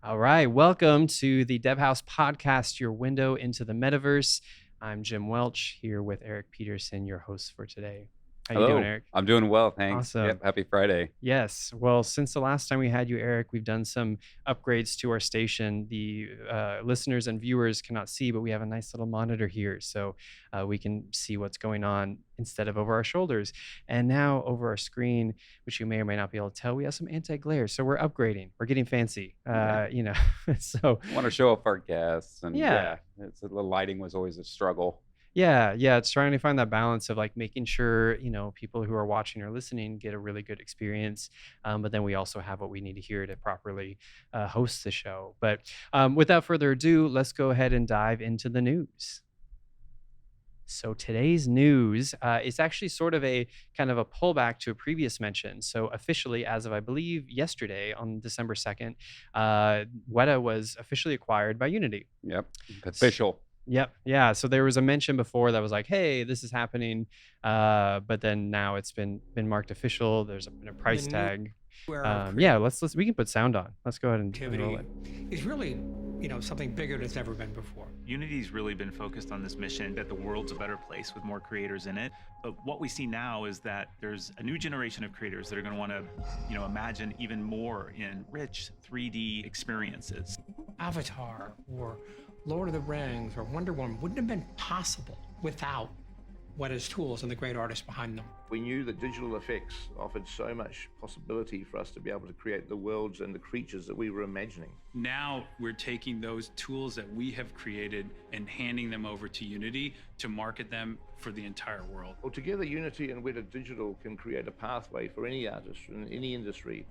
All right, welcome to the Devhouse Podcast, your window into the metaverse. I'm Jim Welch here with Eric Peterson, your host for today. How you doing, Hello, Eric? I'm doing well, thanks. Awesome. Yep, happy Friday. Yes. Well, since the last time we had you, Eric, we've done some upgrades to our station. The listeners and viewers cannot see, but we have a nice little monitor here, so we can see what's going on instead of over our shoulders. And now over our screen, which you may or may not be able to tell, we have some anti-glare. So we're upgrading. We're getting fancy. Yeah, So want to show off our guests, and yeah. the lighting was always a struggle. Yeah, it's trying to find that balance of like making sure, people who are watching or listening get a really good experience. But then we also have what we need to hear to properly host the show. But without further ado, let's go ahead and dive into the news. So today's news is actually sort of a kind of a pullback to a previous mention. So officially, as of I believe yesterday on December 2nd, Weta was officially acquired by Unity. Yep, official. Yep. Yeah. So there was a mention before that was like, "Hey, this is happening," but then now it's been marked official. There's been a price tag. Yeah. Let's we can put sound on. Let's go ahead and roll it. Is really, something bigger than it's ever been before. Unity's really been focused on this mission that the world's a better place with more creators in it. But what we see now is that there's a new generation of creators that are going to want to, imagine even more in rich 3D experiences. Avatar or Lord of the Rings or Wonder Woman wouldn't have been possible without Weta's tools and the great artists behind them. We knew that digital effects offered so much possibility for us to be able to create the worlds and the creatures that we were imagining. Now we're taking those tools that we have created and handing them over to Unity to market them for the entire world. Well, together, Unity and Weta Digital can create a pathway for any artist in any industry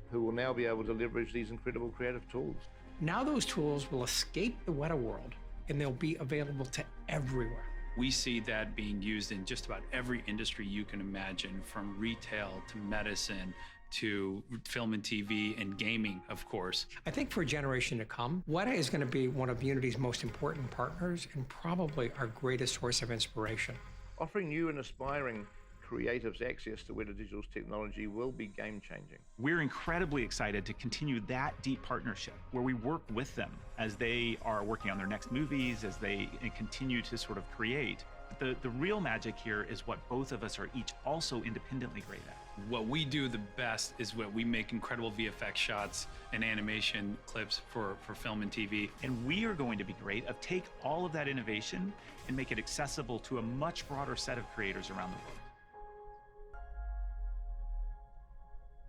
who will now be able to leverage these incredible creative tools. Now those tools will escape the Weta world and they'll be available to everywhere. We see that being used in just about every industry you can imagine, from retail to medicine to film and TV and gaming, of course. I think for a generation to come, Weta is going to be one of Unity's most important partners and probably our greatest source of inspiration. Offering new and aspiring creatives access to Weta Digital's technology will be game-changing. We're incredibly excited to continue that deep partnership where we work with them as they are working on their next movies, as they continue to sort of create. The real magic here is what both of us are each also independently great at. What we do the best is what we make incredible VFX shots and animation clips for film and TV. And we are going to be great at take all of that innovation and make it accessible to a much broader set of creators around the world.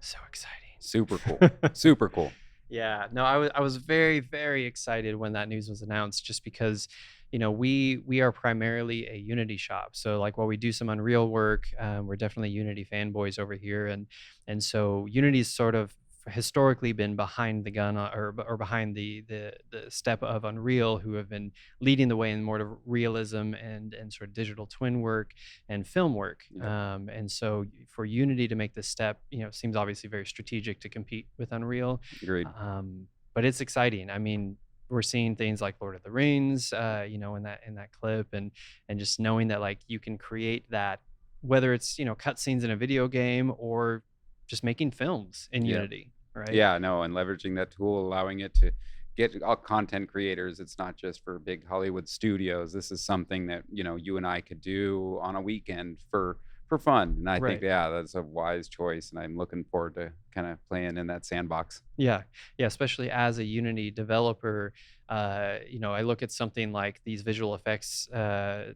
So exciting. Super cool. Super cool. Yeah, no, I was very, very excited when that news was announced, just because, we are primarily a Unity shop. So like while we do some Unreal work, we're definitely Unity fanboys over here, and so Unity's sort of historically been behind the gun or behind the step of Unreal, who have been leading the way in more of realism and sort of digital twin work and film work. Yeah. And so for Unity to make this step, seems obviously very strategic to compete with Unreal. Agreed. But it's exciting. I mean, we're seeing things like Lord of the Rings, in that clip, and just knowing that like you can create that, whether it's cutscenes in a video game or just making films in Yeah. Unity, right? Yeah, no, and leveraging that tool, allowing it to get all content creators. It's not just for big Hollywood studios. This is something that, you and I could do on a weekend for fun. And I think, Right. yeah, that's a wise choice. And I'm looking forward to kind of playing in that sandbox. Yeah, especially as a Unity developer, I look at something like these visual effects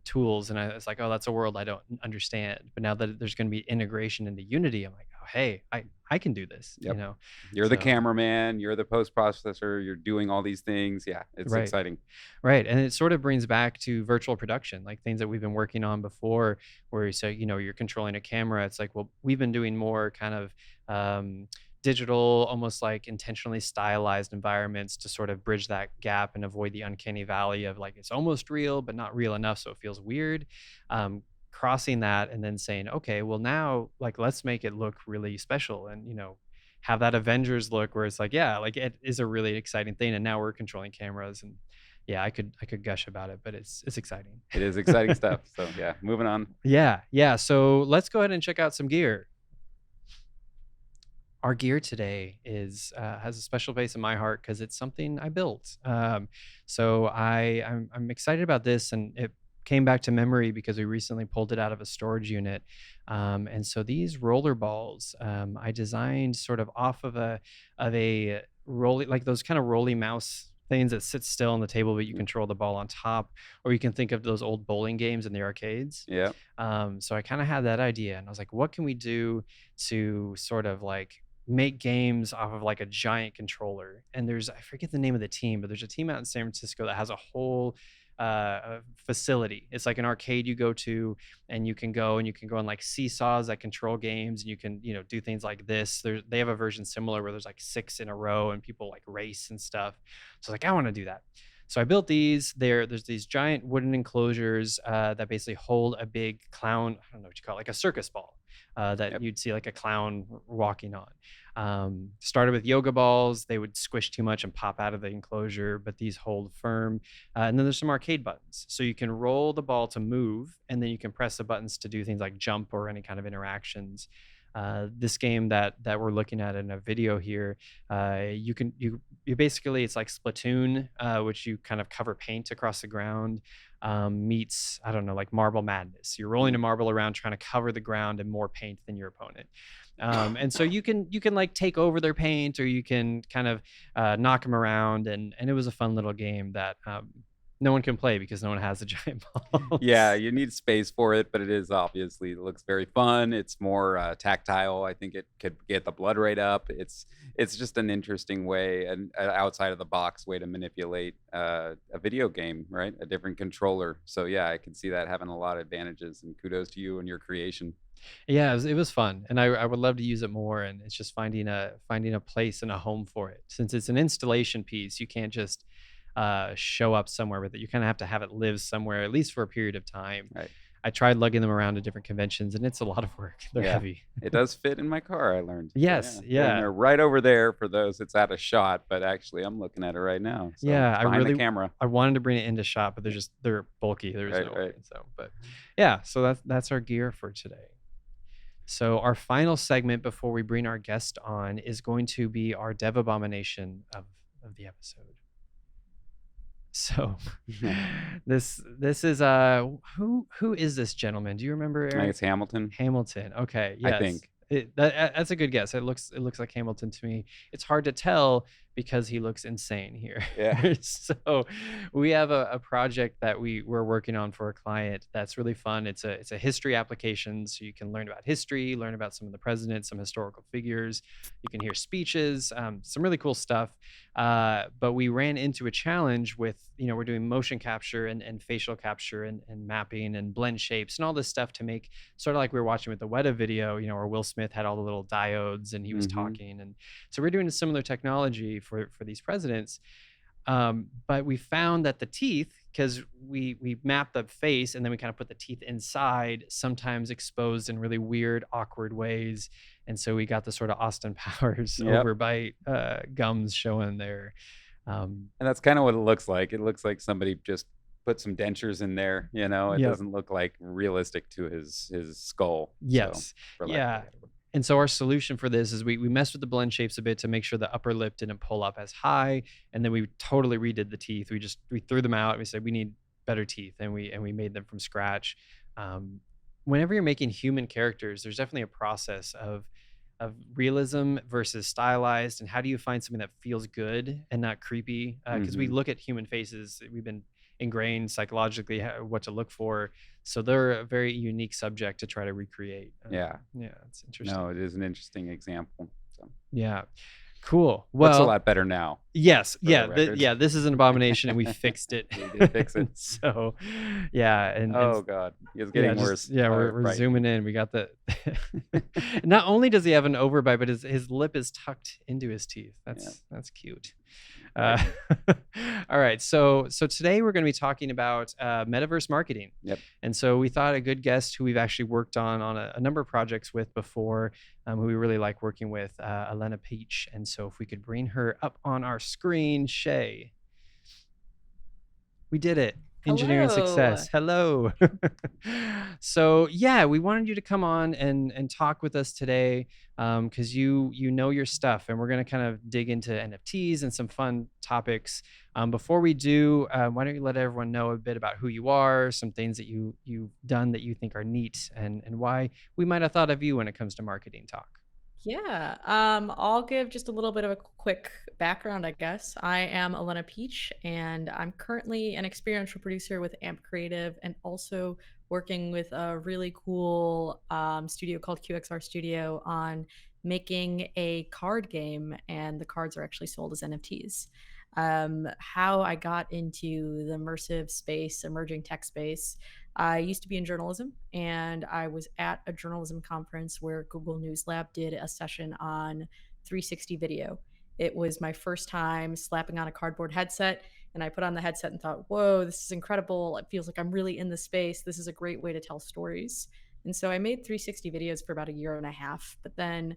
tools, and it's like, oh, that's a world I don't understand. But now that there's going to be integration into Unity, I'm like, oh, hey, I can do this. Yep. You're the So- cameraman, you're the post processor, you're doing all these things. Yeah, it's Right. exciting. Right. And it sort of brings back to virtual production, like things that we've been working on before, where you say, you're controlling a camera. It's like, well, we've been doing more kind of digital, almost like intentionally stylized environments to sort of bridge that gap and avoid the uncanny valley of like, it's almost real, but not real enough. So it feels weird. Crossing that and then saying, okay, well now, like, let's make it look really special and, have that Avengers look where it's like, yeah, like it is a really exciting thing. And now we're controlling cameras, and yeah, I could gush about it, but it's exciting. It is exciting stuff. So yeah, moving on. Yeah. So let's go ahead and check out some gear. our gear today is has a special place in my heart because it's something I built. I'm excited about this, and it came back to memory because we recently pulled it out of a storage unit. And so these roller balls I designed sort of off of a rolly, like those kind of rolly mouse things that sit still on the table, but you control the ball on top, or you can think of those old bowling games in the arcades. Yeah. So I kind of had that idea, and I was like, what can we do to sort of like make games off of like a giant controller? And I forget the name of the team, but there's a team out in San Francisco that has a whole facility. It's like an arcade you go to, and you can go on like seesaws that control games, and you can, do things like this. They have a version similar where there's like 6 in a row and people like race and stuff. So like, I want to do that. So I built these. There's these giant wooden enclosures that basically hold a big clown. I don't know what you call it, like a circus ball that you'd see like a clown walking on. Started with yoga balls. They would squish too much and pop out of the enclosure, but these hold firm. And then there's some arcade buttons. So you can roll the ball to move, and then you can press the buttons to do things like jump or any kind of interactions. This game that we're looking at in a video here, you basically, it's like Splatoon, which you kind of cover paint across the ground, meets, I don't know, like Marble Madness. You're rolling a marble around trying to cover the ground in more paint than your opponent. And so you can like take over their paint, or you can kind of knock them around, and it was a fun little game that no one can play because no one has a giant ball. Yeah, you need space for it, but it looks very fun. It's more tactile. I think it could get the blood rate up. It's just an interesting way, and outside of the box way to manipulate a video game, right? A different controller. So yeah, I can see that having a lot of advantages, and kudos to you and your creation. Yeah, it was fun, and I would love to use it more. And it's just finding a place and a home for it. Since it's an installation piece, you can't just show up somewhere with it. You kind of have to have it live somewhere, at least for a period of time. Right. I tried lugging them around to different conventions, and it's a lot of work. They're heavy. It does fit in my car, I learned. Yes, yeah. And they're right over there for those. It's out of shot, but actually I'm looking at it right now. So Yeah, behind the camera. I wanted to bring it into shot, but they're bulky. There's no way. So, but yeah, so that's our gear for today. So our final segment before we bring our guest on is going to be our Dev Abomination of the episode. So this is who is this gentleman? Do you remember, Eric? I think it's Hamilton. Hamilton. Okay. Yes. I think. That's a good guess. It looks like Hamilton to me. It's hard to tell because he looks insane here. Yeah. So we have a project that we're working on for a client that's really fun. It's a history application, so you can learn about history, learn about some of the presidents, some historical figures. You can hear speeches, some really cool stuff. But we ran into a challenge with, we're doing motion capture and facial capture and mapping and blend shapes and all this stuff to make sort of like we were watching with the Whata video, where Will Smith had all the little diodes and he was talking. And so we're doing a similar technology for these presidents. But we found that the teeth, because we mapped the face and then we kind of put the teeth inside, sometimes exposed in really weird, awkward ways. And so we got the sort of Austin Powers overbite gums showing there. And that's kind of what it looks like. It looks like somebody just put some dentures in there. It doesn't look like realistic to his skull. Yes. So, and so our solution for this is we messed with the blend shapes a bit to make sure the upper lip didn't pull up as high. And then we totally redid the teeth. We threw them out. We said, we need better teeth. And we made them from scratch. Whenever you're making human characters, there's definitely a process of realism versus stylized. And how do you find something that feels good and not creepy? Because we look at human faces, we've been ingrained psychologically what to look for. So they're a very unique subject to try to recreate. Yeah, it's interesting. No, it is an interesting example. So. Yeah, cool. Well, it's a lot better now. Yes, this is an abomination, and we fixed it. We did fix it. So, yeah, and God, it's getting worse. We're zooming in. We got the. Not only does he have an overbite, but his lip is tucked into his teeth. That's cute. All right. So today we're going to be talking about metaverse marketing. Yep. And so we thought a good guest who we've actually worked on a number of projects with before, who we really like working with, Elena Piech. And so if we could bring her up on our screen, Shay. We did it. Engineering Hello. success. Hello. So yeah, we wanted you to come on and talk with us today, because you know your stuff, and we're gonna kind of dig into NFTs and some fun topics. Before we do, why don't you let everyone know a bit about who you are, some things that you've done that you think are neat, and why we might have thought of you when it comes to marketing talk. Yeah, I'll give just a little bit of a quick background, I guess. I am Elena Piech, and I'm currently an experiential producer with AMP Creative and also working with a really cool studio called QXR Studio on making a card game, and the cards are actually sold as NFTs. How I got into the immersive space, emerging tech space. I used to be in journalism, and I was at a journalism conference where Google News Lab did a session on 360 video. It was my first time slapping on a cardboard headset, and I put on the headset and thought, whoa, this is incredible. It feels like I'm really in the space. This is a great way to tell stories. And so I made 360 videos for about a year and a half, but then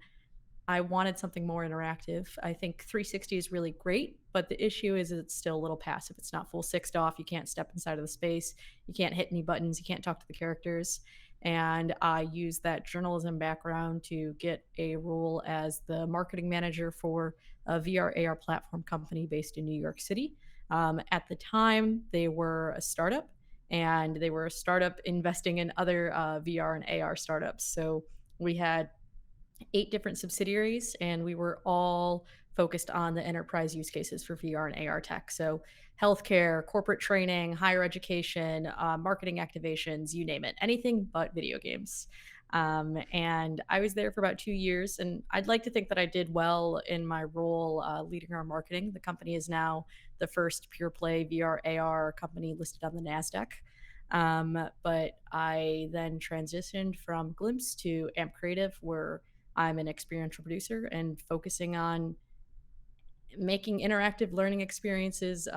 I wanted something more interactive. I think 360 is really great, but the issue is it's still a little passive. It's not full sixed off. You can't step inside of the space. You can't hit any buttons. You can't talk to the characters. And I used that journalism background to get a role as the marketing manager for a VR AR platform company based in New York City. At the time, they were a startup, and they were a startup investing in other VR and AR startups. So we had 8 different subsidiaries, and we were all focused on the enterprise use cases for VR and AR tech. So, healthcare, corporate training, higher education, marketing activations, you name it, anything but video games. And I was there for about 2 years, and I'd like to think that I did well in my role leading our marketing. The company is now the first pure play VR AR company listed on the NASDAQ. But I then transitioned from Glimpse to AMP Creative, where I'm an experiential producer and focusing on making interactive learning experiences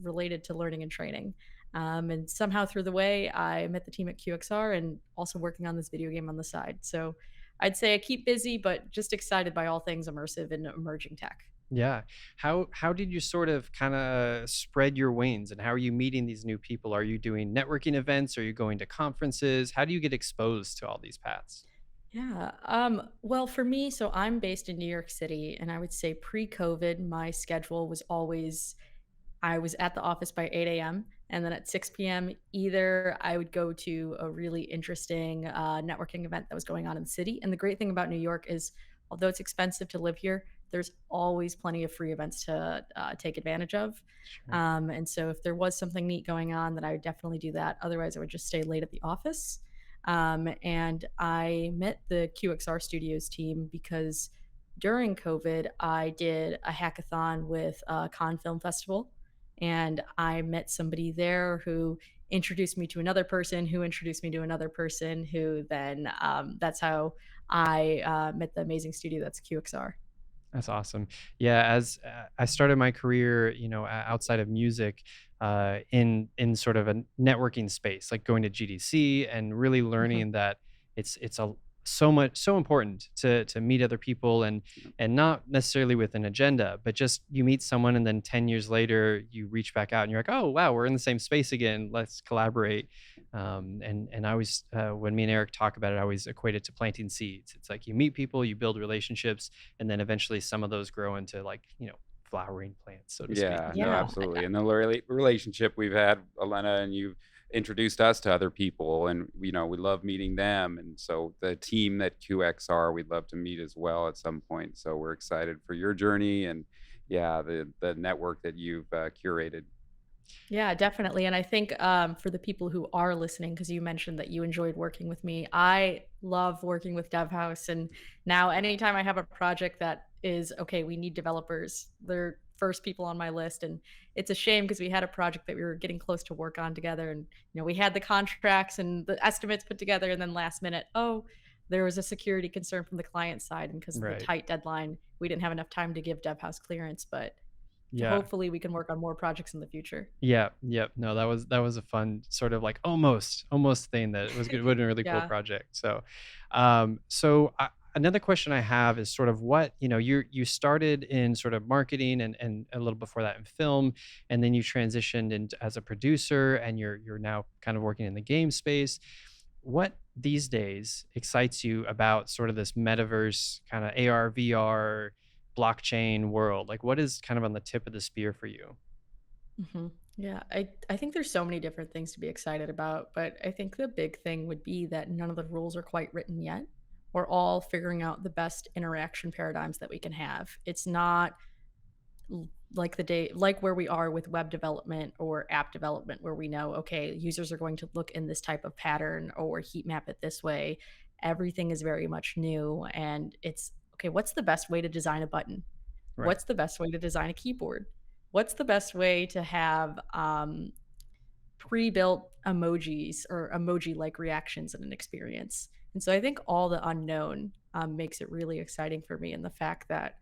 related to learning and training. And somehow through the way, I met the team at QXR and also working on this video game on the side. So I'd say I keep busy, but just excited by all things immersive and emerging tech. Yeah. How did you sort of kind of spread your wings, and how are you meeting these new people? Are you doing networking events? Are you going to conferences? How do you get exposed to all these paths? Yeah. Well, for me, so I'm based in New York City, and I would say pre-COVID, my schedule was always I was at the office by 8 a.m. and then at 6 p.m. either I would go to a really interesting networking event that was going on in the city. And the great thing about New York is, although it's expensive to live here, there's always plenty of free events to take advantage of. Sure. And so if there was something neat going on, then I would definitely do that. Otherwise, I would just stay late at the office. And I met the QXR Studios team because during COVID, I did a hackathon with Cannes Film Festival, and I met somebody there who introduced me to another person who introduced me to another person who then that's how I met the amazing studio that's QXR. That's awesome. Yeah, as I started my career, outside of music, in sort of a networking space, like going to GDC and really Mhm. learning that it's so important to meet other people, and not necessarily with an agenda, but just you meet someone and then 10 years later you reach back out and you're like, oh wow, we're in the same space again. Let's collaborate. And I always, when me and Eric talk about it, I always equate it to planting seeds. It's like you meet people, you build relationships, and then eventually some of those grow into, like, flowering plants, so to speak. Yeah, no, Yeah. absolutely. And the relationship we've had, Elena, and you've introduced us to other people, and we love meeting them. And so the team that QXR, we'd love to meet as well at some point. So we're excited for your journey, and yeah, the network that you've curated. Yeah, definitely. And I think for the people who are listening, because you mentioned that you enjoyed working with me, I love working with Devhouse. And now, anytime I have a project that is okay, we need developers, they're first people on my list. And it's a shame because we had a project that we were getting close to work on together. And, we had the contracts and the estimates put together. And then last minute, oh, there was a security concern from the client side. And because of the Right. tight deadline, we didn't have enough time to give Devhouse clearance. But Yeah. hopefully, we can work on more projects in the future. Yeah. Yep. No, that was a fun sort of like almost thing that was good. Would have been a really cool Yeah. project. So, so another question I have is sort of what, you started in sort of marketing and a little before that in film, and then you transitioned into as a producer, and you're now kind of working in the game space. What these days excites you about sort of this metaverse kind of AR, VR, blockchain world? Like what is kind of on the tip of the spear for you? Hmm. Yeah, I think there's so many different things to be excited about, but I think the big thing would be that none of the rules are quite written yet. We're all figuring out the best interaction paradigms that we can have. It's not like the day like where we are with web development or app development, where we know, okay, users are going to look in this type of pattern or heat map it this way. Everything is very much new, and it's okay, what's the best way to design a button? Right. What's the best way to design a keyboard? What's the best way to have pre-built emojis or emoji-like reactions in an experience? And so I think all the unknown makes it really exciting for me, and the fact that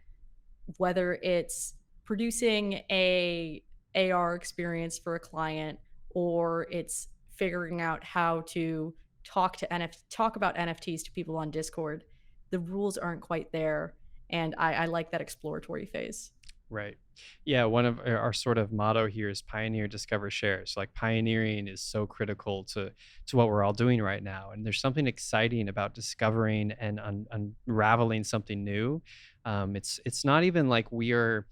whether it's producing a AR experience for a client, or it's figuring out how to talk about NFTs to people on Discord, the rules aren't quite there, and I like that exploratory phase. Right. Yeah, one of our sort of motto here is pioneer, discover, share. So like pioneering is so critical to what we're all doing right now. And there's something exciting about discovering and unraveling something new. It's not even like we are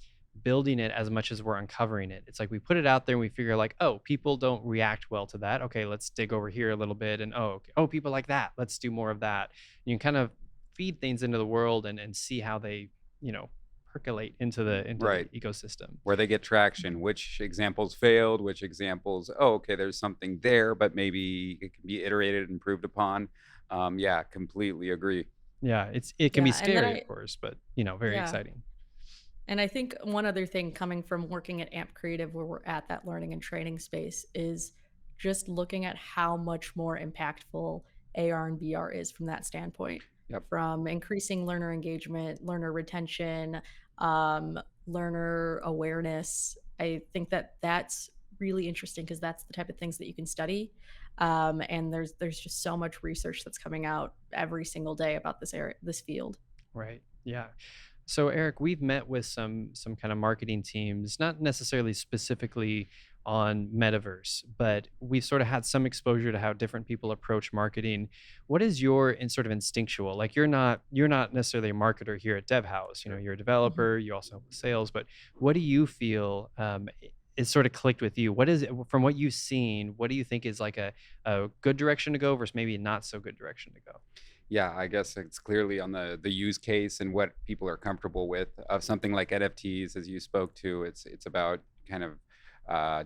building it as much as we're uncovering it. It's like we put it out there and we figure like, oh, people don't react well to that. Okay, let's dig over here a little bit. And oh, okay, oh, people like that. Let's do more of that. You can kind of feed things into the world and see how they, you know, percolate into the Right. ecosystem. Where they get traction, which examples failed, which examples, oh, okay, there's something there, but maybe it can be iterated and improved upon. Yeah, completely agree. Yeah, it can be Yeah, and then scary, of I course, but very yeah. exciting. And I think one other thing coming from working at Amp Creative, where we're at that learning and training space, is just looking at how much more impactful AR and VR is from that standpoint, Yep. from increasing learner engagement, learner retention, learner awareness. I think that that's really interesting because that's the type of things that you can study. And there's just so much research that's coming out every single day about this area, this field. Right. Yeah. So Eric, we've met with some kind of marketing teams, not necessarily specifically on metaverse, but we've sort of had some exposure to how different people approach marketing. What is your in sort of instinctual? Like you're not necessarily a marketer here at Devhouse. You're a Mhm. developer, you also help with sales, but what do you feel is sort of clicked with you? What is it from what you've seen? What do you think is like a good direction to go versus maybe not so good direction to go? Yeah, I guess it's clearly on the use case and what people are comfortable with of something like NFTs, as you spoke to. It's about kind of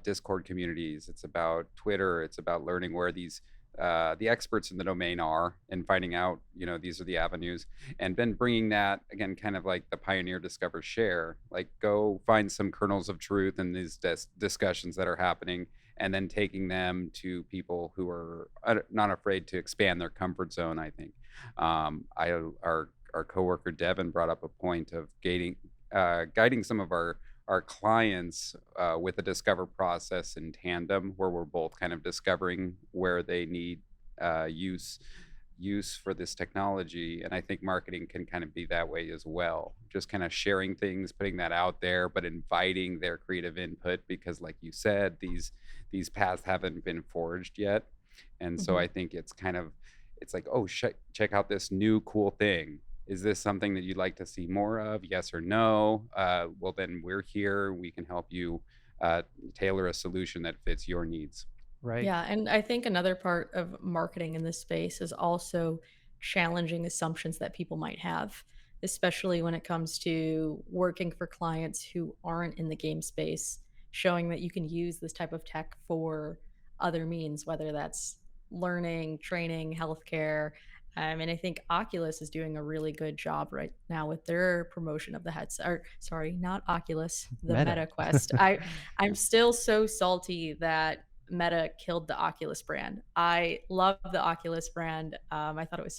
Discord communities. It's about Twitter. It's about learning where these the experts in the domain are and finding out, these are the avenues, and then bringing that again, kind of like the pioneer, discover, share. Like go find some kernels of truth in these discussions that are happening, and then taking them to people who are not afraid to expand their comfort zone. I think our coworker Devin brought up a point of guiding some of our clients with the discover process in tandem, where we're both kind of discovering where they need uh, use use for this technology. And I think marketing can kind of be that way as well, just kind of sharing things, putting that out there, but inviting their creative input, because like you said, these paths haven't been forged yet. And so Mhm. I think it's like, oh, check out this new cool thing. Is this something that you'd like to see more of? Yes or no? Well, then we're here. We can help you tailor a solution that fits your needs. Right. Yeah, and I think another part of marketing in this space is also challenging assumptions that people might have, especially when it comes to working for clients who aren't in the game space, showing that you can use this type of tech for other means, whether that's learning, training, healthcare. And I think Oculus is doing a really good job right now with their promotion of the headset. Or sorry, not Oculus, the Meta. Meta Quest. I'm still so salty that Meta killed the Oculus brand. I love the Oculus brand. I thought it was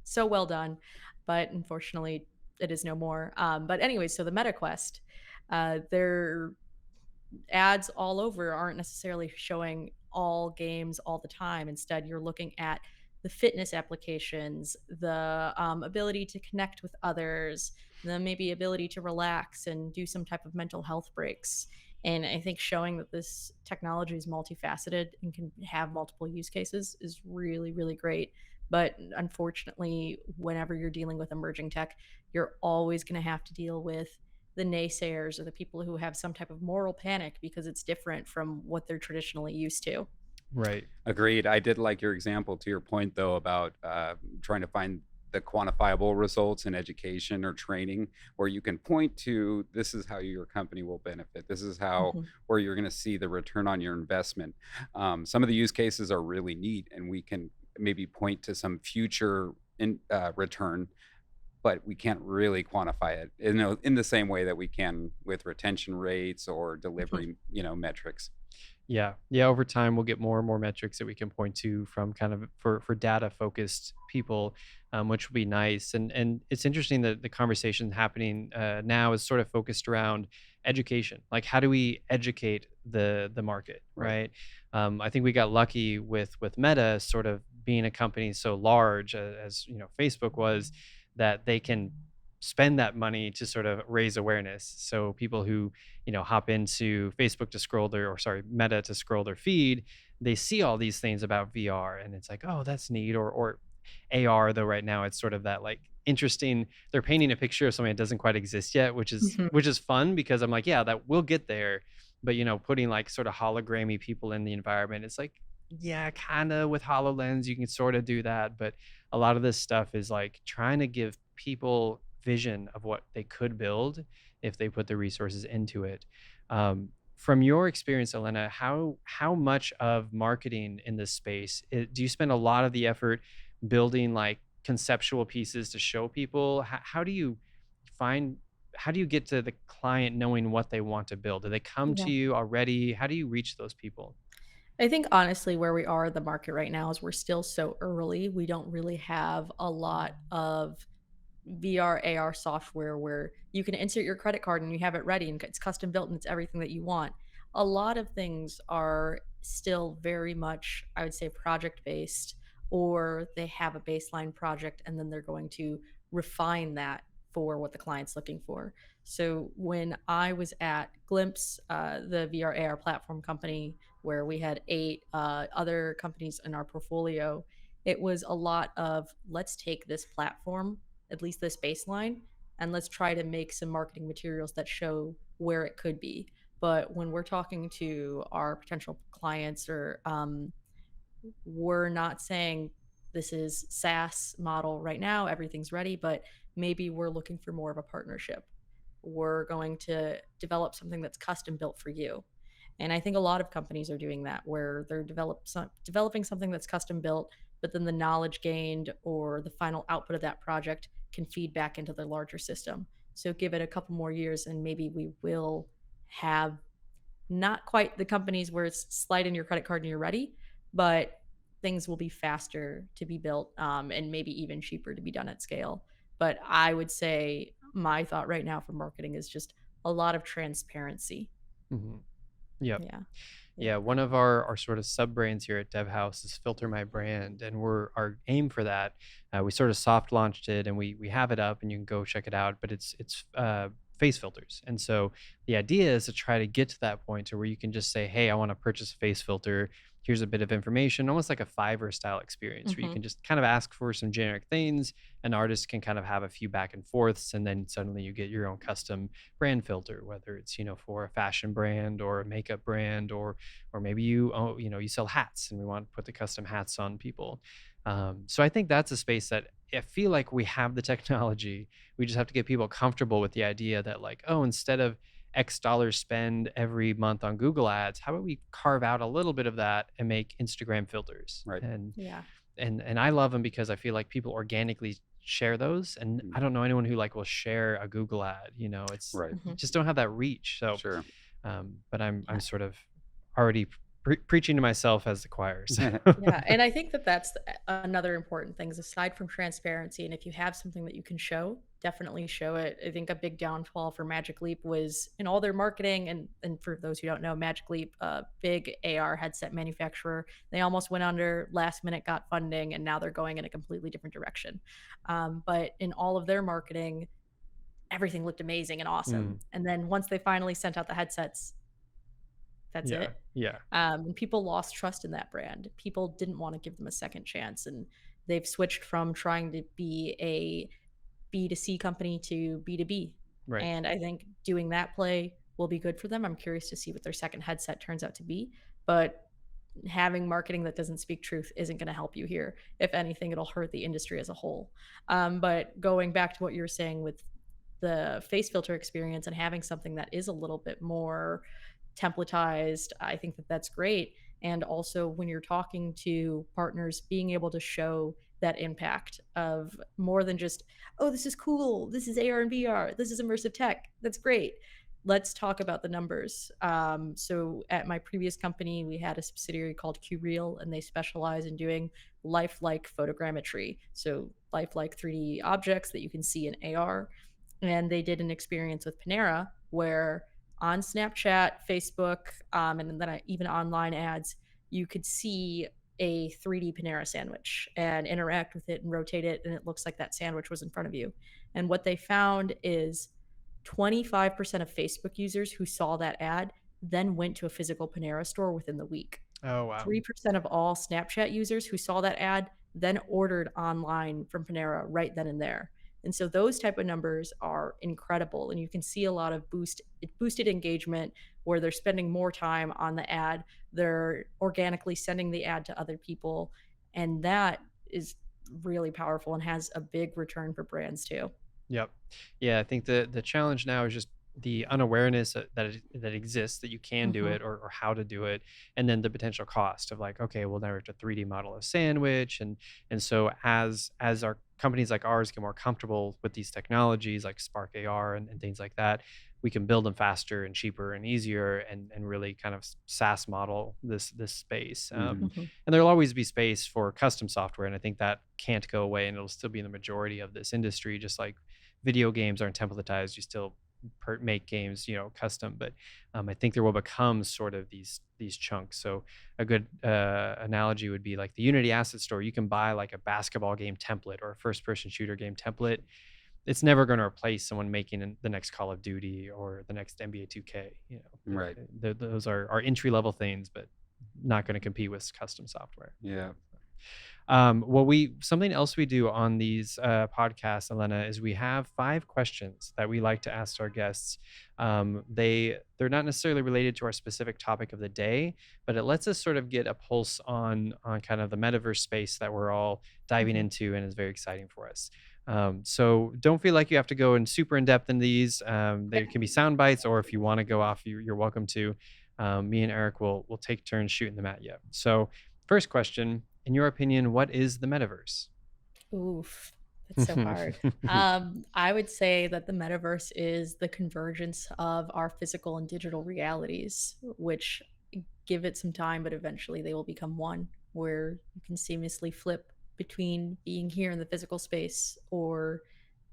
so well done, but unfortunately, it is no more. But anyway, so the Meta Quest, their ads all over aren't necessarily showing all games all the time. Instead, you're looking at the fitness applications, the ability to connect with others, the maybe ability to relax and do some type of mental health breaks. And I think showing that this technology is multifaceted and can have multiple use cases is really, really great. But unfortunately, whenever you're dealing with emerging tech, you're always going to have to deal with the naysayers or the people who have some type of moral panic because it's different from what they're traditionally used to. Right. Agreed. I did like your example to your point, though, about trying to find the quantifiable results in education or training where you can point to this is how your company will benefit. This is how Mhm. where you're going to see the return on your investment. Some of the use cases are really neat, and we can maybe point to some future return, but we can't really quantify it in the same way that we can with retention rates or Mhm. delivery, metrics. Yeah. Yeah. Over time, we'll get more and more metrics that we can point to from kind of for data focused people, which will be nice. And it's interesting that the conversation happening now is sort of focused around education. Like, how do we educate the market, Right. right? I think we got lucky with Meta sort of being a company so large as Facebook was, that they can spend that money to sort of raise awareness. So people who hop into Facebook to scroll their, or sorry, Meta to scroll their feed, they see all these things about VR, and it's like, oh, that's neat. Or AR, though right now it's sort of that like interesting. They're painting a picture of something that doesn't quite exist yet, which is Mhm. which is fun because I'm like, yeah, that we'll get there. But putting like sort of hologrammy people in the environment, it's like, yeah, kind of with HoloLens, you can sort of do that, but a lot of this stuff is like trying to give people vision of what they could build if they put the resources into it. From your experience, Elena, how much of marketing in this space do you spend a lot of the effort building like conceptual pieces to show people? How do you find? How do you get to the client knowing what they want to build? Do they come Yeah. to you already? How do you reach those people? I think honestly, where we are in the market right now is we're still so early. We don't really have a lot of VR, AR software where you can insert your credit card and you have it ready and it's custom built and it's everything that you want. A lot of things are still very much, I would say, project based, or they have a baseline project and then they're going to refine that for what the client's looking for. So when I was at Glimpse, the VR AR platform company, where we had 8 other companies in our portfolio, it was a lot of let's take this platform, at least this baseline, and let's try to make some marketing materials that show where it could be. But when we're talking to our potential clients, or we're not saying this is SaaS model right now, everything's ready, but maybe we're looking for more of a partnership. We're going to develop something that's custom built for you. And I think a lot of companies are doing that, where they're developing something that's custom built, but then the knowledge gained or the final output of that project can feed back into the larger system. So give it a couple more years, and maybe we will have not quite the companies where it's slide in your credit card and you're ready, but things will be faster to be built, and maybe even cheaper to be done at scale. But I would say my thought right now for marketing is just a lot of transparency. Hmm. Yep. Yeah. Yeah. Yeah, one of our sort of sub brands here at Devhouse is Filter My Brand, and we're our aim for that. We sort of soft launched it, and we have it up, and you can go check it out. But it's face filters, and so the idea is to try to get to that point to where you can just say, "Hey, I want to purchase a face filter. Here's a bit of information," almost like a Fiverr style experience, where you Mhm. can just kind of ask for some generic things. An artist can kind of have a few back and forths, and then suddenly you get your own custom brand filter, whether it's for a fashion brand or a makeup brand, or maybe you sell hats and we want to put the custom hats on people. So I think that's a space that I feel like we have the technology. We just have to get people comfortable with the idea that, like, oh, instead of X dollars spend every month on Google ads, how about we carve out a little bit of that and make Instagram filters? Right. Yeah. And I love them because I feel like people organically share those, and I Mhm. don't know anyone who like will share a Google ad. It's Right. you Mhm. just don't have that reach. So Sure. but I'm Yeah. sort of already preaching to myself as the choir. So. Yeah, and I think that that's another important thing is aside from transparency, and if you have something that you can show, definitely show it. I think a big downfall for Magic Leap was in all their marketing, and for those who don't know, Magic Leap, a big AR headset manufacturer, they almost went under, last minute got funding, and now they're going in a completely different direction. But in all of their marketing, everything looked amazing and awesome. And then once they finally sent out the headsets, that's Yeah. it. Yeah. And people lost trust in that brand. People didn't want to give them a second chance, and they've switched from trying to be a B2C company to B2B. Right. And I think doing that play will be good for them. I'm curious to see what their second headset turns out to be, but having marketing that doesn't speak truth isn't going to help you here. If anything, it'll hurt the industry as a whole. But going back to what you were saying with the face filter experience and having something that is a little bit more templatized, I think that that's great. And also when you're talking to partners, being able to show that impact of more than just, oh, this is cool, this is AR and VR, this is immersive tech, that's great. Let's talk about the numbers. So at my previous company, we had a subsidiary called QReal, and they specialize in doing lifelike photogrammetry. So lifelike 3D objects that you can see in AR. And they did an experience with Panera where on Snapchat, Facebook, and then even online ads, you could see a 3D Panera sandwich and interact with it and rotate it, and it looks like that sandwich was in front of you. And what they found is 25% of Facebook users who saw that ad then went to a physical Panera store within the week. Oh, wow. 3% of all Snapchat users who saw that ad then ordered online from Panera right then and there. And so those type of numbers are incredible. And you can see a lot of boosted engagement where they're spending more time on the ad. They're organically sending the ad to other people. And that is really powerful and has a big return for brands too. Yep. Yeah, I think the challenge now is just the unawareness that exists that you can do it or how to do it, and then the potential cost of like, okay, well now we have to 3D model a sandwich, and so as our companies like ours get more comfortable with these technologies like Spark AR and things like that, we can build them faster and cheaper and easier and really kind of SaaS model this space. And there'll always be space for custom software, and I think that can't go away, and it'll still be in the majority of this industry, just like video games aren't templatized. You still make games, custom, but I think there will become sort of these chunks. So a good analogy would be like the Unity asset store. You can buy like a basketball game template or a first person shooter game template. It's never going to replace someone making the next Call of Duty or the next NBA 2K. Right. Those are entry level things, but not going to compete with custom software. Yeah. Something else we do on these podcasts, Elena, is we have 5 questions that we like to ask our guests. They're not necessarily related to our specific topic of the day, but it lets us sort of get a pulse on kind of the metaverse space that we're all diving into, and is very exciting for us. So don't feel like you have to go in super in depth in these. They can be sound bites, or if you want to go off, you're welcome to. Me and Eric will take turns shooting them at you. So first question. In your opinion, what is the metaverse? Oof, that's so hard. I would say that the metaverse is the convergence of our physical and digital realities, which give it some time, but eventually they will become one, where you can seamlessly flip between being here in the physical space or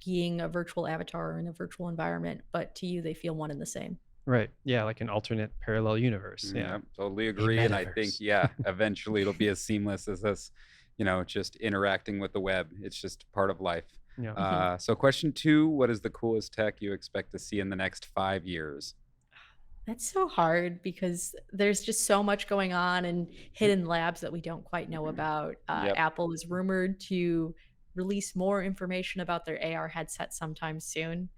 being a virtual avatar in a virtual environment, but to you, they feel one and the same. Right. Yeah, like an alternate parallel universe. Yeah, totally agree. And I think, eventually it'll be as seamless as us, just interacting with the web. It's just part of life. Yeah. So question 2, what is the coolest tech you expect to see in the next 5 years? That's so hard because there's just so much going on and hidden labs that we don't quite know about. Apple is rumored to release more information about their AR headset sometime soon.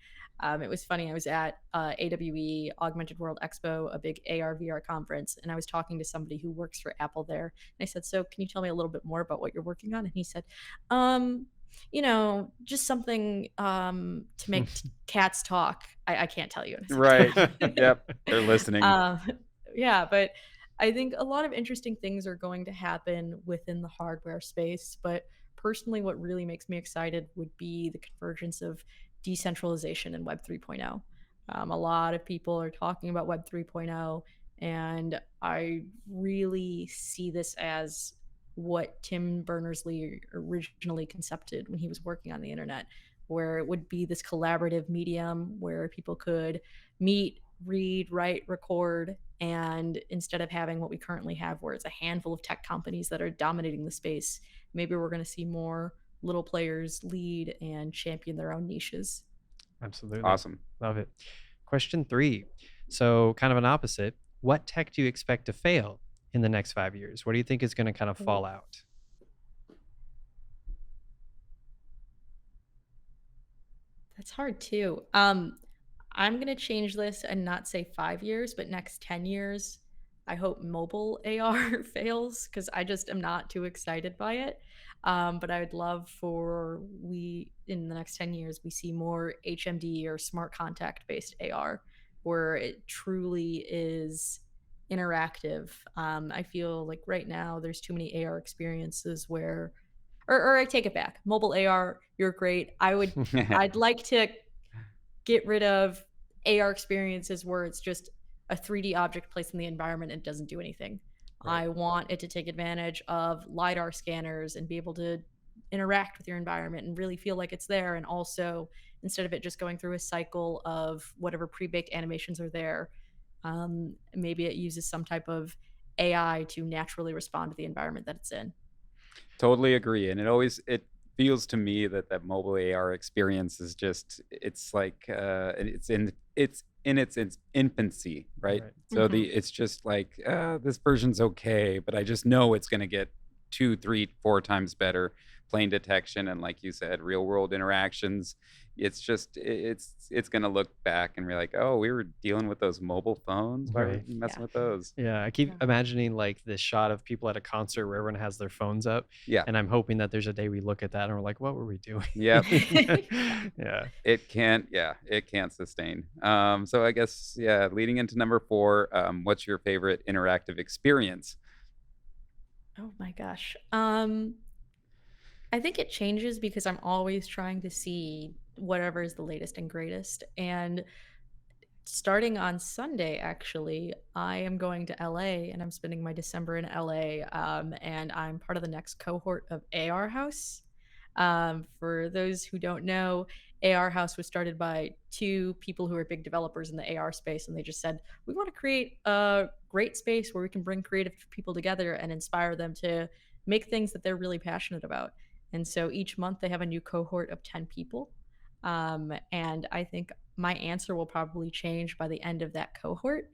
It was funny. I was at AWE, Augmented World Expo, a big AR VR conference, and I was talking to somebody who works for Apple there. And I said, so can you tell me a little bit more about what you're working on? And he said, just something to make cats talk. I can't tell you. Right. Yep. They're listening. Yeah, but I think a lot of interesting things are going to happen within the hardware space. But personally, what really makes me excited would be the convergence of decentralization and Web 3.0. A lot of people are talking about Web 3.0. And I really see this as what Tim Berners-Lee originally concepted when he was working on the internet, where it would be this collaborative medium where people could meet, read, write, record, and instead of having what we currently have, where it's a handful of tech companies that are dominating the space, maybe we're going to see more little players lead and champion their own niches. Absolutely. Awesome. Love it. Question 3. So kind of an opposite. What tech do you expect to fail in the next 5 years? What do you think is going to kind of fall out? That's hard too. I'm going to change this and not say 5 years, but next 10 years. I hope mobile AR fails because I just am not too excited by it. But I would love for in the next 10 years, we see more HMD or smart contact based AR where it truly is interactive. I feel like right now there's too many AR experiences where, or I take it back. Mobile AR, you're great. I'd like to get rid of AR experiences where it's just a 3D object placed in the environment and doesn't do anything. Right. I want it to take advantage of LiDAR scanners and be able to interact with your environment and really feel like it's there. And also, instead of it just going through a cycle of whatever pre-baked animations are there, maybe it uses some type of AI to naturally respond to the environment that it's in. Totally agree. And it feels to me that that mobile AR experience is just, it's like it's in its infancy, right? Right. So Mhm. it's just like this version's okay, but I just know it's going to get 2, 3, 4 times better plane detection and, like you said, real world interactions. It's just it's going to look back and be like, oh, we were dealing with those mobile phones. Why were Right. we messing Yeah. with those? Yeah, I keep Yeah. imagining like this shot of people at a concert where everyone has their phones up, Yeah. and I'm hoping that there's a day we look at that and we're like, what were we doing? Yep. Yeah. It can't sustain. So I guess, yeah, leading into number 4, what's your favorite interactive experience? Oh my gosh. I think it changes because I'm always trying to see whatever is the latest and greatest. And starting on Sunday, actually, I am going to LA and I'm spending my December in LA. And I'm part of the next cohort of AR House. For those who don't know, AR House was started by two people who are big developers in the AR space. And they just said, we want to create a great space where we can bring creative people together and inspire them to make things that they're really passionate about. And so each month they have a new cohort of 10 people. And I think my answer will probably change by the end of that cohort.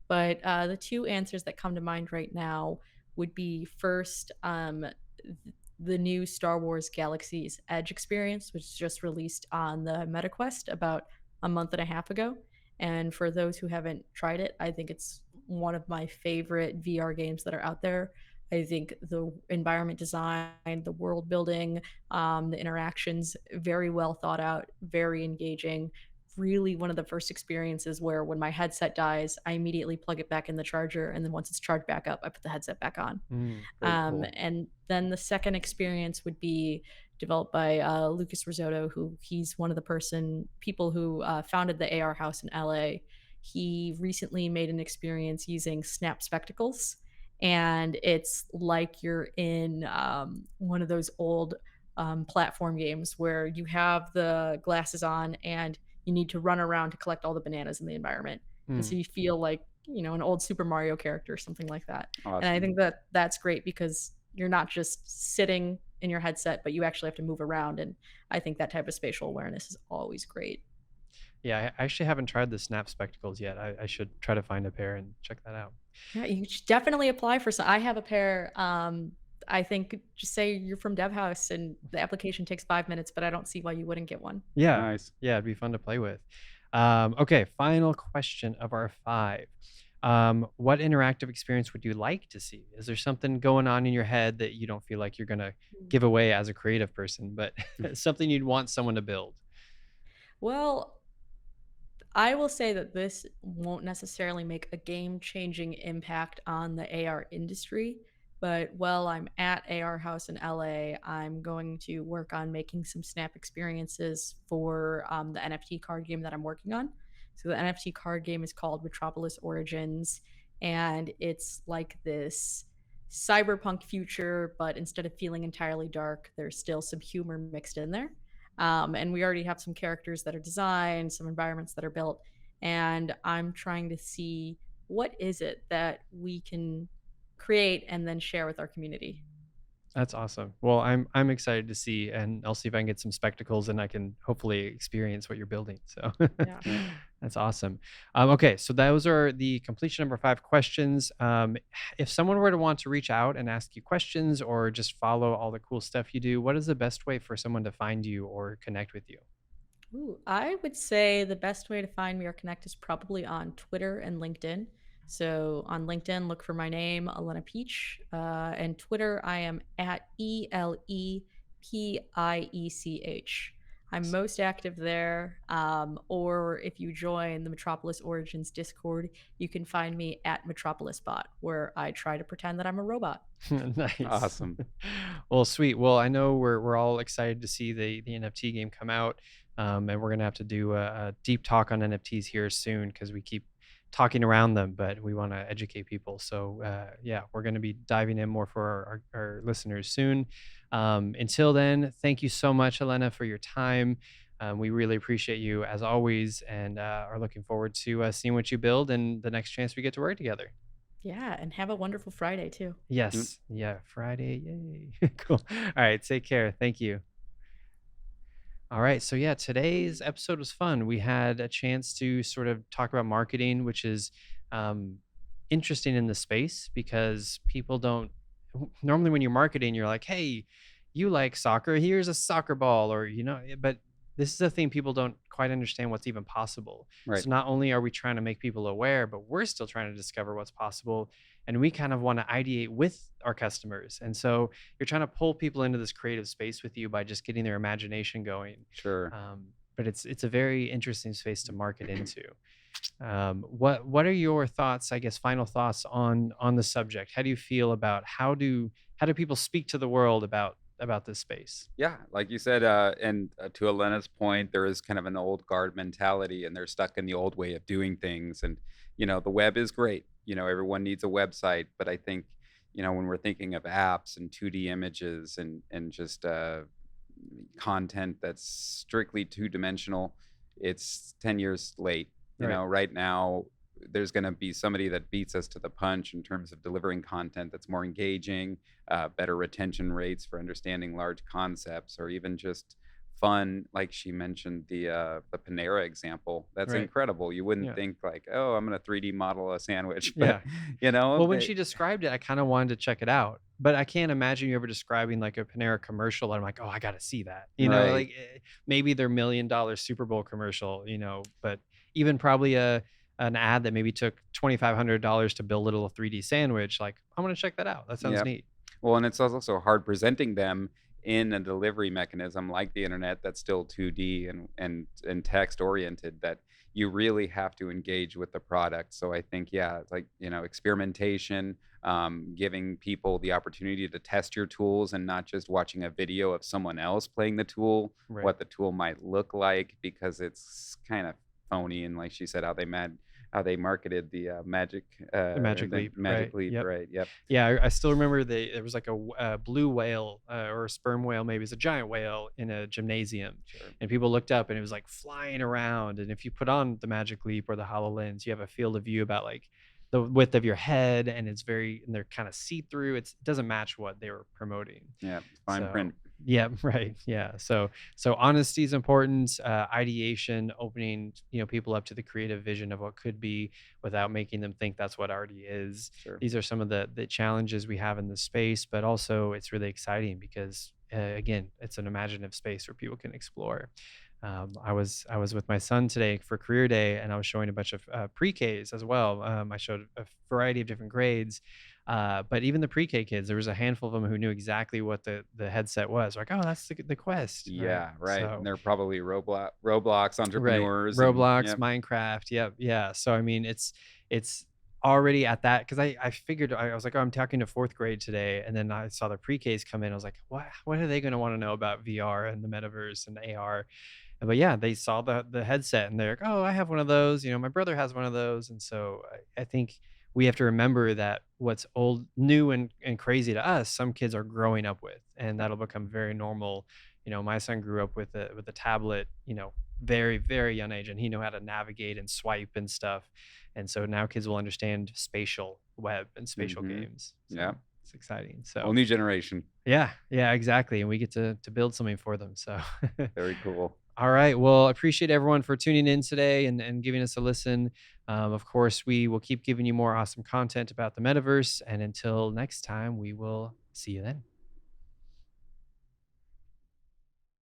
But the two answers that come to mind right now would be first, the new Star Wars Galaxy's Edge experience, which was just released on the MetaQuest about a month and a half ago. And for those who haven't tried it, I think it's one of my favorite VR games that are out there. I think the environment design, the world building, the interactions, very well thought out, very engaging. Really, one of the first experiences where when my headset dies, I immediately plug it back in the charger, and then once it's charged back up, I put the headset back on. Very cool. And then the second experience would be developed by Lucas Risotto, who he's one of the people who founded the AR House in LA. He recently made an experience using Snap Spectacles, and it's like you're in one of those old platform games where you have the glasses on and you need to run around to collect all the bananas in the environment. And so you feel like, an old Super Mario character or something like that. And I Awesome. think that that's great because you're not just sitting in your headset, but you actually have to move around. And I think that type of spatial awareness is always great. Yeah, I actually haven't tried the Snap Spectacles yet. I should try to find a pair and check that out. Yeah, you should definitely apply for some. I have a pair. I think just say you're from Devhouse and the application takes 5 minutes, but I don't see why you wouldn't get one. Yeah, Nice. yeah, it'd be fun to play with. Okay, final question of our 5. What interactive experience would you like to see? Is there something going on in your head that you don't feel like you're gonna give away as a creative person, but something you'd want someone to build? Well, I will say that this won't necessarily make a game-changing impact on the AR industry, but while I'm at AR House in LA, I'm going to work on making some Snap experiences for the NFT card game that I'm working on. So the NFT card game is called Metropolis Origins, and it's like this cyberpunk future, but instead of feeling entirely dark, there's still some humor mixed in there. And we already have some characters that are designed, some environments that are built, and I'm trying to see what is it that we can create and then share with our community. That's awesome. Well, I'm excited to see, and I'll see if I can get some spectacles and I can hopefully experience what you're building. So Yeah. Yeah. that's awesome. Okay, so those are the completion number 5 questions. If someone were to want to reach out and ask you questions or just follow all the cool stuff you do, what is the best way for someone to find you or connect with you? Ooh, I would say the best way to find me or connect is probably on Twitter and LinkedIn. So on LinkedIn, look for my name, Elena Piech. And Twitter, I am at ELEPIECH. I'm most active there. Or if you join the Metropolis Origins Discord, you can find me at MetropolisBot, where I try to pretend that I'm a robot. Nice. Awesome. Well, sweet. Well, I know we're all excited to see the NFT game come out, and we're gonna have to do a deep talk on NFTs here soon because we keep talking around them, but we want to educate people. So yeah, we're going to be diving in more for our listeners soon. Until then, thank you so much, Elena, for your time. We really appreciate you as always, and are looking forward to seeing what you build and the next chance we get to work together. Yeah, and have a wonderful Friday too. Yes. Yeah. Friday. Yay. Cool. All right. Take care. Thank you. All right. So, yeah, today's episode was fun. We had a chance to sort of talk about marketing, which is um, interesting in the space because people don't normally, when you're marketing, you're like, hey, you like soccer, here's a soccer ball, or, but this is a thing people don't quite understand what's even possible. Right. So, not only are we trying to make people aware, but we're still trying to discover what's possible. And we kind of want to ideate with our customers. And so, you're trying to pull people into this creative space with you by just getting their imagination going. Sure. But it's a very interesting space to market into. What are your thoughts? I guess final thoughts on the subject. How do you feel about how do people speak to the world about this space? Yeah, like you said, and to Elena's point, there is kind of an old guard mentality, and they're stuck in the old way of doing things. And the web is great. Everyone needs a website, but I think when we're thinking of apps and 2D images and just content that's strictly two-dimensional, it's 10 years late. Right. Right now, there's going to be somebody that beats us to the punch in terms of delivering content that's more engaging, better retention rates for understanding large concepts, or even just fun. Like she mentioned, the Panera example. That's Right. incredible. You wouldn't Yeah. think like, oh, I'm going to 3D model a sandwich, Yeah. but Well, when it- she described it, I kind of wanted to check it out, but I can't imagine you ever describing like a Panera commercial. And I'm like, oh, I got to see that. Right. Like maybe their $1 million Super Bowl commercial. But even probably an ad that maybe took $2,500 to build a little 3D sandwich. Like, I'm gonna check that out. That sounds Yep. neat. Well, and it's also hard presenting them in a delivery mechanism like the internet that's still 2D and text oriented, that you really have to engage with the product. So I think, yeah, it's like, experimentation, giving people the opportunity to test your tools and not just watching a video of someone else playing the tool, Right. what the tool might look like, because it's kind of phony. And like she said, how they marketed the magic Magic the Leap, magic right, leap, yep. right? Yep. Yeah, I still remember there was like a blue whale or a sperm whale, maybe it's a giant whale in a gymnasium, Sure. and people looked up and it was like flying around. And if you put on the Magic Leap or the HoloLens, you have a field of view about like the width of your head, and and they're kind of see through. It doesn't match what they were promoting. Yeah, fine print. Yeah, right. Yeah. So honesty is important. Ideation, opening people up to the creative vision of what could be without making them think that's what already is. Sure. These are some of the challenges we have in this space, but also it's really exciting because again, it's an imaginative space where people can explore. I was with my son today for career day, and I was showing a bunch of pre-Ks as well. I showed a variety of different grades, but even the pre-K kids, there was a handful of them who knew exactly what the headset was. Like, oh, that's the Quest. Yeah, right. So, And they're probably Roblox entrepreneurs. right. and- Roblox, yep. Minecraft. Yep. Yeah. So I mean, it's already at that, because I figured, I was like, oh, I'm talking to fourth grade today, and then I saw the pre-Ks come in. I was like, what are they going to want to know about VR and the metaverse and AR? But yeah, they saw the headset and they're like, oh, I have one of those. My brother has one of those. And so I think we have to remember that what's old, new, and crazy to us, some kids are growing up with, and that'll become very normal. My son grew up with a tablet, very, very young age, and he knew how to navigate and swipe and stuff. And so now kids will understand spatial web and spatial Hmm. games. So Yeah. it's exciting. Whole So new generation. yeah, exactly. And we get to build something for them. So Very cool. all right. Well, I appreciate everyone for tuning in today and giving us a listen. Of course, we will keep giving you more awesome content about the metaverse. And until next time, we will see you then.